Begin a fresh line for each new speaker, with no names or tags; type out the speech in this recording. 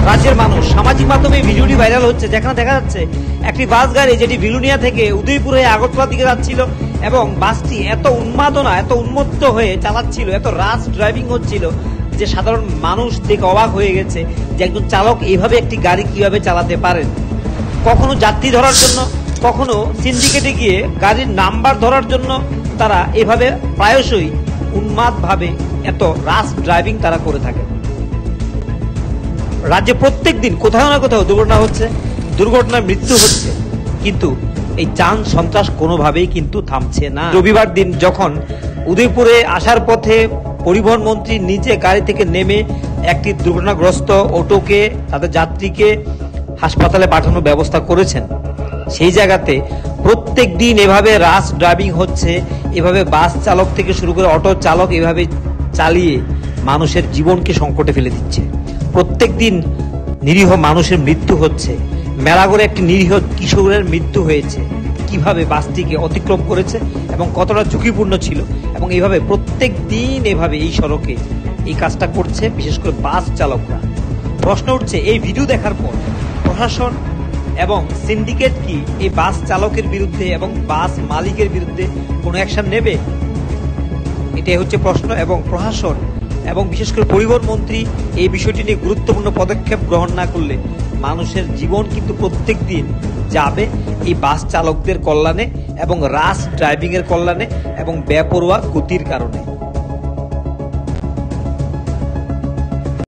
রাজ্যের মানুষ সামাজিক মাধ্যমে ভিডিওটি ভাইরাল হচ্ছে, যেখানে দেখা যাচ্ছে একটি বাস গাড়ি যেটি বিলুনিয়া থেকে উদয়পুর হয়ে আগরতলার দিকে যাচ্ছিল এবং বাসটি এত উন্মাদনা, এত উন্মত্ত হয়ে চালাচ্ছিল, এত রাশ ড্রাইভিং হচ্ছিল যে সাধারণ মানুষ দেখে অবাক হয়ে গেছে যে একজন চালক এইভাবে একটি গাড়ি কিভাবে চালাতে পারেন। কখনো যাত্রী ধরার জন্য, কখনো সিন্ডিকেটে গিয়ে গাড়ির নাম্বার ধরার জন্য তারা এভাবে প্রায়শই উন্মাদভাবে এত রাশ ড্রাইভিং তারা করে থাকে। রাজ্যে প্রত্যেক দিন কোথাও না কোথাও দুর্ঘটনা হচ্ছে, দুর্ঘটনায় মৃত্যু হচ্ছে, কিন্তু এই যান সন্ত্রাস কোনোভাবেই কিন্তু থামছে না। রবিবার দিন যখন উদয়পুরে আসার পথে পরিবহন মন্ত্রী নিজে গাড়ি থেকে নেমে একটি দুর্ঘটনাগ্রস্ত অটোকে, তাদের যাত্রীকে হাসপাতালে পাঠানোর ব্যবস্থা করেছেন, সেই জায়গাতে প্রত্যেক দিন এভাবে রাশ ড্রাইভিং হচ্ছে, এভাবে বাস চালক থেকে শুরু করে অটো চালক এভাবে চালিয়ে মানুষের জীবনকে সংকটে ফেলে দিচ্ছে। প্রত্যেক দিন নিরীহ মানুষের মৃত্যু হচ্ছে। মেলাগড়ে একটি নিরীহ কিশোরের মৃত্যু হয়েছে। কিভাবে বাসটিকে অতিক্রম করেছে এবং কতটা ঝুঁকিপূর্ণ ছিল, এবং এইভাবে প্রত্যেক দিন এভাবে এই সড়কে এই কাজটা করছে বিশেষ করে বাস চালকরা। প্রশ্ন উঠছে, এই ভিডিও দেখার পর প্রশাসন এবং সিন্ডিকেট কি এই বাস চালকের বিরুদ্ধে এবং বাস মালিকের বিরুদ্ধে কোনো অ্যাকশন নেবে? এটাই হচ্ছে প্রশ্ন। এবং প্রশাসন এবং বিশেষ করে পরিবহন মন্ত্রী এই বিষয়টি নিয়ে গুরুত্বপূর্ণ পদক্ষেপ গ্রহণ না করলে মানুষের জীবন কিন্তু প্রত্যেক দিন যাবে এই বাস চালকদের কল্যাণে এবং রাশ ড্রাইভিং এর কল্যাণে এবং বেপরোয়া গতির কারণে।